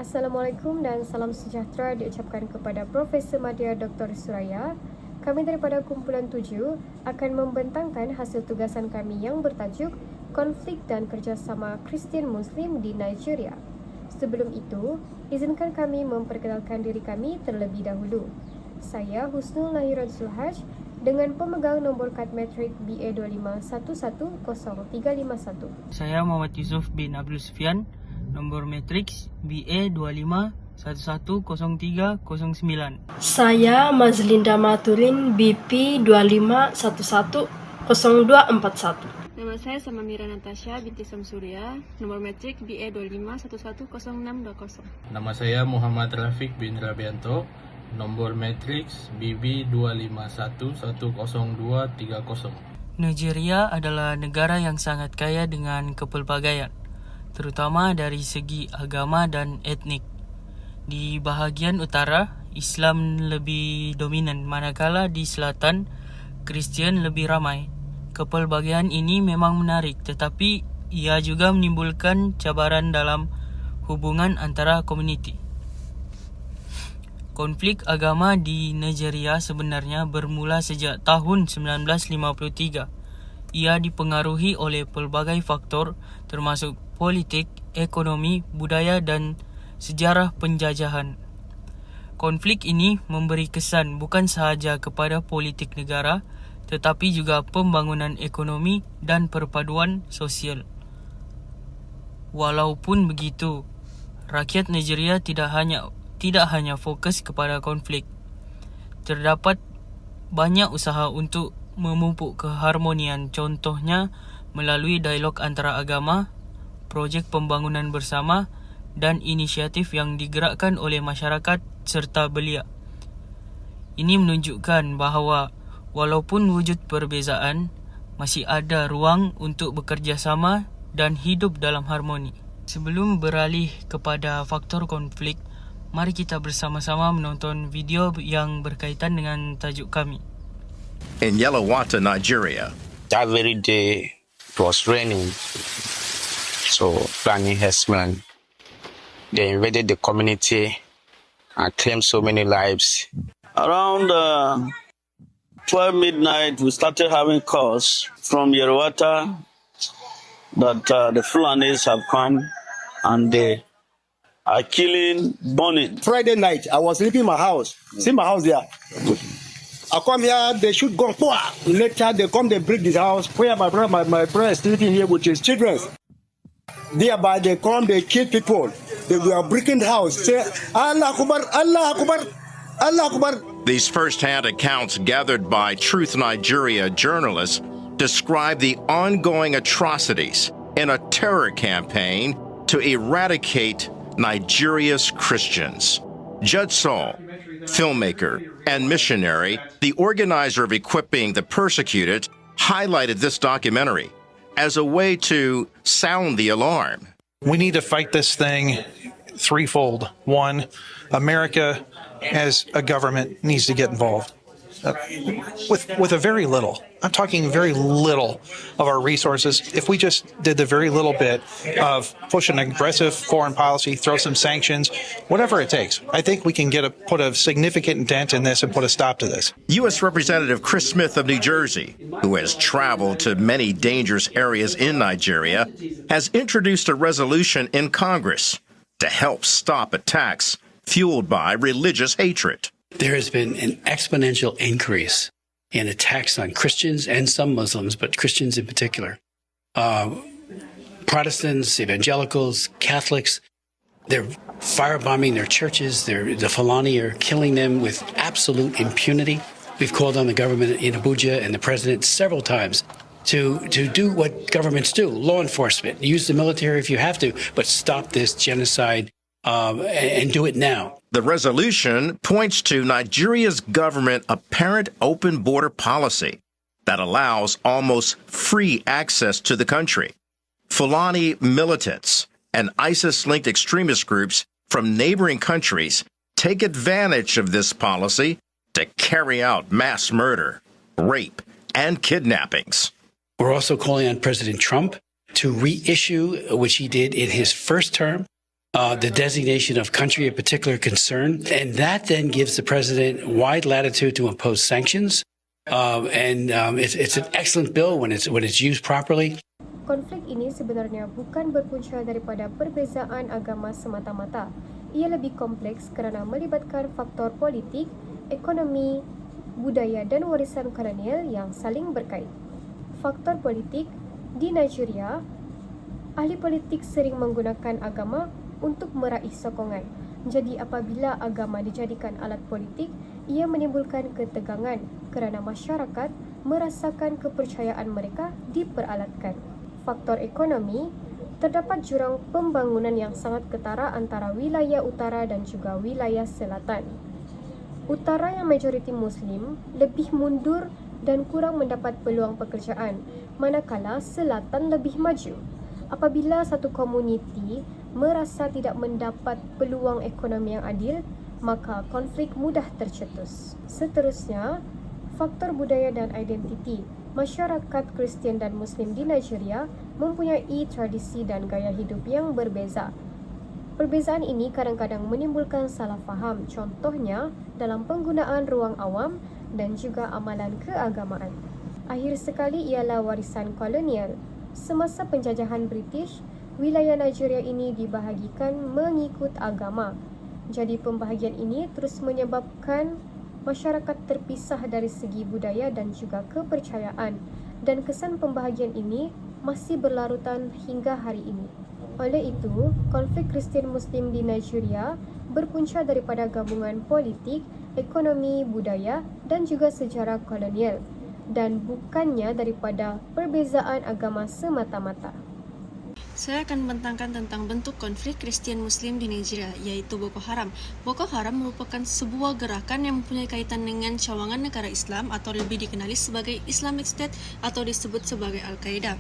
Assalamualaikum dan salam sejahtera diucapkan kepada Profesor Madya Dr. Suraya. Kami daripada Kumpulan 7 akan membentangkan hasil tugasan kami yang bertajuk Konflik dan Kerjasama Kristian Muslim di Nigeria. Sebelum itu, izinkan kami memperkenalkan diri kami terlebih dahulu. Saya Husnul Nahirat Zulhaj dengan pemegang nombor kad metrik BA251100351. Saya Muhammad Yusuf bin Abdul Sufyan, nombor matriks BA25110309. Saya Mazlinda Maturin, BP 25110241. Nama saya Samamira Natasha binti Samsuria, nomor metrik BA2511100620. Nama saya Muhammad Rafiq bin Rabianto, nombor matriks BB251100230. Nigeria adalah negara yang sangat kaya dengan kepelbagaian, terutama dari segi agama dan etnik. Di bahagian utara, Islam lebih dominan, manakala di selatan, Kristian lebih ramai. Kepelbagaian ini memang menarik, tetapi ia juga menimbulkan cabaran dalam hubungan antara komuniti. Konflik agama di Nigeria sebenarnya bermula sejak tahun 1953. Ia dipengaruhi oleh pelbagai faktor termasuk politik, ekonomi, budaya dan sejarah penjajahan. Konflik ini memberi kesan bukan sahaja kepada politik negara tetapi juga pembangunan ekonomi dan perpaduan sosial. Walaupun begitu, rakyat Nigeria tidak hanya fokus kepada konflik. Terdapat banyak usaha untuk memupuk keharmonian, contohnya melalui dialog antara agama, projek pembangunan bersama dan inisiatif yang digerakkan oleh masyarakat serta belia. Ini menunjukkan bahawa walaupun wujud perbezaan, masih ada ruang untuk bekerjasama dan hidup dalam harmoni. Sebelum beralih kepada faktor konflik, mari kita bersama-sama menonton video yang berkaitan dengan tajuk kami. In Yelawata, Nigeria, That very day it was raining, so Fulani herdsmen, they invaded the community and claimed so many lives. Around 12 midnight, we started having calls from Yerwata that the Fulanis have come and they are killing, burning. Friday night, I was leaving my house. See my house there. I come here, they shoot gun. Later, they come, they break this house. Where my brother is sleeping here with his children. Thereby, they come, they kill people. They were breaking the house. Say, Allah Akbar, Allah Akbar, Allah Akbar. these first-hand accounts gathered by Truth Nigeria journalists describe the ongoing atrocities in a terror campaign to eradicate Nigeria's Christians. Judd Saul, filmmaker and missionary, the organizer of Equipping the Persecuted, highlighted this documentary as a way to sound the alarm. We need to fight this thing threefold. One, America as a government needs to get involved with a very little. I'm talking very little of our resources. If we just did the very little bit of push an aggressive foreign policy, throw some sanctions, whatever it takes, I think we can put a significant dent in this and put a stop to this. U.S. Representative Chris Smith of New Jersey, who has traveled to many dangerous areas in Nigeria, has introduced a resolution in Congress to help stop attacks fueled by religious hatred. There has been an exponential increase in attacks on Christians and some Muslims, but Christians in particular. Protestants, evangelicals, Catholics, they're firebombing their churches. The Fulani are killing them with absolute impunity. We've called on the government in Abuja and the president several times to do what governments do, law enforcement. Use the military if you have to, but stop this genocide and do it now. The resolution points to Nigeria's government's apparent open border policy that allows almost free access to the country. Fulani militants and ISIS-linked extremist groups from neighboring countries take advantage of this policy to carry out mass murder, rape, and kidnappings. We're also calling on President Trump to reissue, which he did in his first term, the designation of country of particular concern, and that then gives the president wide latitude to impose sanctions. It's an excellent bill when it's used properly. Konflik ini sebenarnya bukan berpunca daripada perbezaan agama semata-mata. Ia lebih kompleks kerana melibatkan faktor politik, ekonomi, budaya dan warisan kolonial yang saling berkait. Faktor politik di Nigeria, ahli politik sering menggunakan agama untuk meraih sokongan. Jadi apabila agama dijadikan alat politik, ia menimbulkan ketegangan kerana masyarakat merasakan kepercayaan mereka diperalatkan. Faktor ekonomi, terdapat jurang pembangunan yang sangat ketara antara wilayah utara dan juga wilayah selatan. Utara yang majoriti Muslim lebih mundur dan kurang mendapat peluang pekerjaan, manakala selatan lebih maju. Apabila satu komuniti merasa tidak mendapat peluang ekonomi yang adil, maka konflik mudah tercetus. Seterusnya, faktor budaya dan identiti. Masyarakat Kristian dan Muslim di Nigeria mempunyai tradisi dan gaya hidup yang berbeza. Perbezaan ini kadang-kadang menimbulkan salah faham, contohnya dalam penggunaan ruang awam dan juga amalan keagamaan. Akhir sekali ialah warisan kolonial. Semasa penjajahan British, wilayah Nigeria ini dibahagikan mengikut agama. Jadi pembahagian ini terus menyebabkan masyarakat terpisah dari segi budaya dan juga kepercayaan, dan kesan pembahagian ini masih berlarutan hingga hari ini. Oleh itu, konflik Kristian Muslim di Nigeria berpunca daripada gabungan politik, ekonomi, budaya dan juga sejarah kolonial, dan bukannya daripada perbezaan agama semata-mata. Saya akan membentangkan tentang bentuk konflik Kristian Muslim di Nigeria, yaitu Boko Haram. Boko Haram merupakan sebuah gerakan yang mempunyai kaitan dengan cawangan negara Islam atau lebih dikenali sebagai Islamic State atau disebut sebagai Al-Qaeda.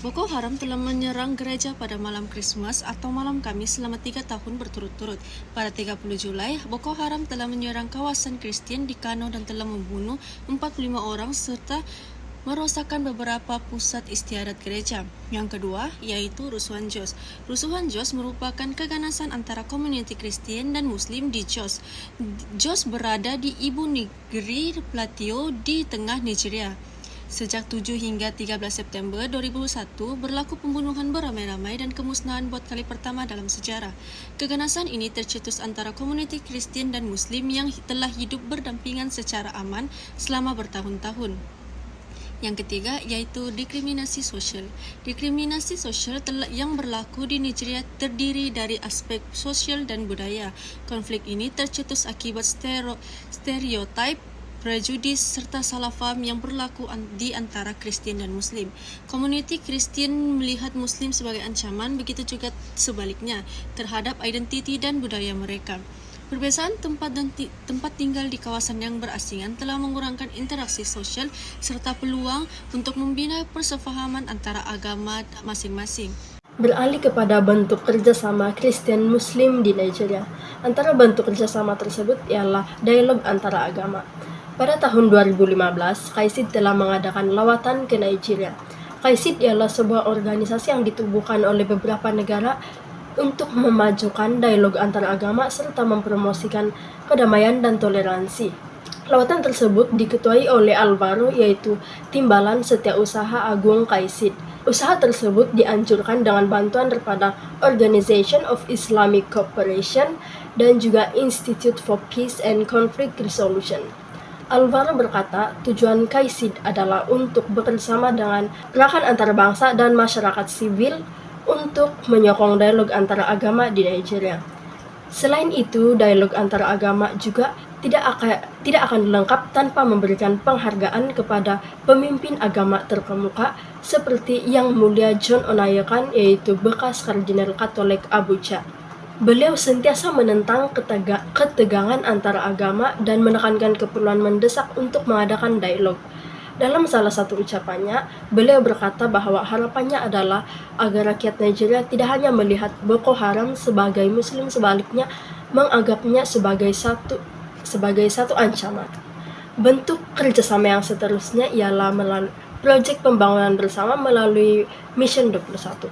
Boko Haram telah menyerang gereja pada malam Krismas atau malam Kamis selama 3 tahun berturut-turut. Pada 30 Julai, Boko Haram telah menyerang kawasan Kristian di Kano dan telah membunuh 45 orang serta merosakkan beberapa pusat istiadat gereja. Yang kedua, yaitu Rusuhan Jos. Rusuhan Jos merupakan keganasan antara komuniti Kristian dan Muslim di Jos. Jos berada di ibu negeri Plateau di tengah Nigeria. Sejak 7 hingga 13 September 2001, berlaku pembunuhan beramai-ramai dan kemusnahan buat kali pertama dalam sejarah. Keganasan ini tercetus antara komuniti Kristian dan Muslim yang telah hidup berdampingan secara aman selama bertahun-tahun. Yang ketiga, yaitu diskriminasi sosial. Diskriminasi sosial yang berlaku di Nigeria terdiri dari aspek sosial dan budaya. Konflik ini tercetus akibat stereotip, prejudis serta salah faham yang berlaku di antara Kristian dan Muslim. Komuniti Kristian melihat Muslim sebagai ancaman, begitu juga sebaliknya terhadap identiti dan budaya mereka. Perbezaan tempat tinggal di kawasan yang berasingan telah mengurangkan interaksi sosial serta peluang untuk membina persefahaman antara agama masing-masing. Beralih kepada bentuk kerjasama Kristian Muslim di Nigeria. Antara bentuk kerjasama tersebut ialah dialog antara agama. Pada tahun 2015, KAISID telah mengadakan lawatan ke Nigeria. KAISID ialah sebuah organisasi yang ditubuhkan oleh beberapa negara untuk memajukan dialog antar agama serta mempromosikan kedamaian dan toleransi. Lawatan tersebut diketuai oleh Alvaro, yaitu Timbalan Setiausaha Agung KAISID. Usaha tersebut dianjurkan dengan bantuan daripada Organization of Islamic Cooperation dan juga Institute for Peace and Conflict Resolution. Alvaro berkata, tujuan KAISID adalah untuk bekerjasama dengan gerakan antarabangsa dan masyarakat sivil untuk menyokong dialog antara agama di Nigeria. Selain itu, dialog antara agama juga tidak akan lengkap tanpa memberikan penghargaan kepada pemimpin agama terkemuka seperti Yang Mulia John Onaiyekan, yaitu bekas Kardinal Katolik Abuja. Beliau sentiasa menentang ketegangan antara agama dan menekankan keperluan mendesak untuk mengadakan dialog. Dalam salah satu ucapannya, beliau berkata bahwa harapannya adalah agar rakyat Nigeria tidak hanya melihat Boko Haram sebagai Muslim, sebaliknya menganggapnya sebagai satu ancaman. Bentuk kerjasama yang seterusnya ialah melalui proyek pembangunan bersama melalui Mission 21.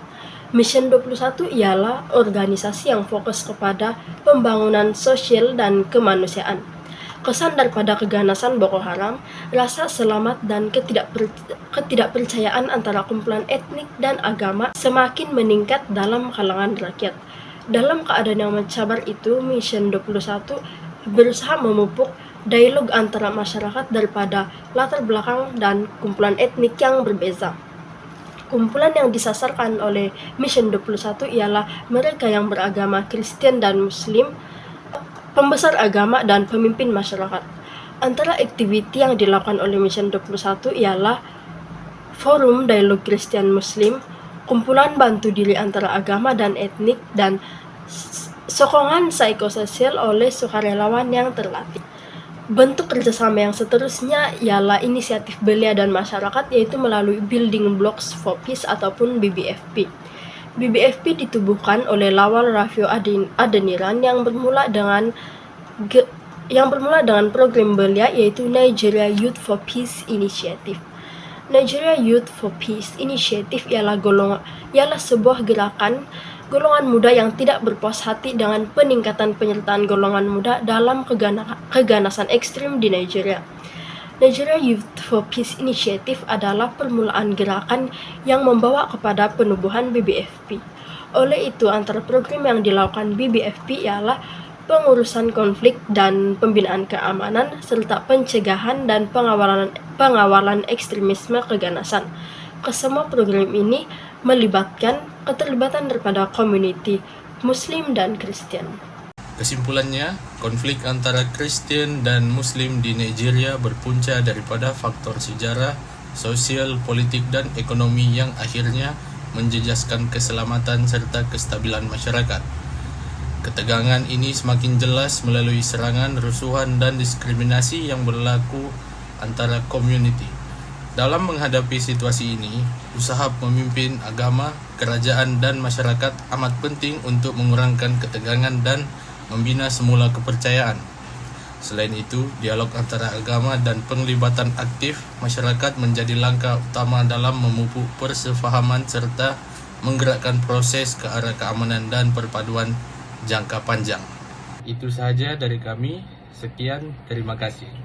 Mission 21 ialah organisasi yang fokus kepada pembangunan sosial dan kemanusiaan. Kesan daripada keganasan Boko Haram, rasa selamat dan ketidakpercayaan antara kumpulan etnik dan agama semakin meningkat dalam kalangan rakyat. Dalam keadaan yang mencabar itu, Mission 21 berusaha memupuk dialog antara masyarakat daripada latar belakang dan kumpulan etnik yang berbeza. Kumpulan yang disasarkan oleh Mission 21 ialah mereka yang beragama Kristen dan Muslim, pembesar agama dan pemimpin masyarakat. Antara aktiviti yang dilakukan oleh Mission 21 ialah Forum Dialog Kristen Muslim, kumpulan bantu diri antara agama dan etnik, dan sokongan psikososial oleh sukarelawan yang terlatih. Bentuk kerjasama yang seterusnya ialah inisiatif belia dan masyarakat, yaitu melalui Building Blocks for Peace ataupun BBFP. BBFP ditubuhkan oleh Lawal Raffio Adeniran yang bermula dengan program belia, yaitu Nigeria Youth for Peace Initiative. Nigeria Youth for Peace Initiative ialah sebuah golongan muda yang tidak berpuas hati dengan peningkatan penyertaan golongan muda dalam keganasan ekstrim di Nigeria. Nigeria Youth for Peace Initiative adalah permulaan gerakan yang membawa kepada penubuhan BBFP. Oleh itu, antara program yang dilakukan BBFP ialah pengurusan konflik dan pembinaan keamanan, serta pencegahan dan pengawalan ekstremisme keganasan. Kesemua program ini melibatkan keterlibatan daripada komuniti Muslim dan Kristen. Kesimpulannya, konflik antara Kristen dan Muslim di Nigeria berpunca daripada faktor sejarah, sosial, politik, dan ekonomi yang akhirnya menjejaskan keselamatan serta kestabilan masyarakat. Ketegangan ini semakin jelas melalui serangan, rusuhan, dan diskriminasi yang berlaku antara komuniti. Dalam menghadapi situasi ini, usaha pemimpin agama, kerajaan, dan masyarakat amat penting untuk mengurangkan ketegangan dan membina semula kepercayaan. Selain itu, dialog antara agama dan penglibatan aktif masyarakat menjadi langkah utama dalam memupuk persefahaman serta menggerakkan proses ke arah keamanan dan perpaduan jangka panjang. Itu sahaja dari kami. Sekian, terima kasih.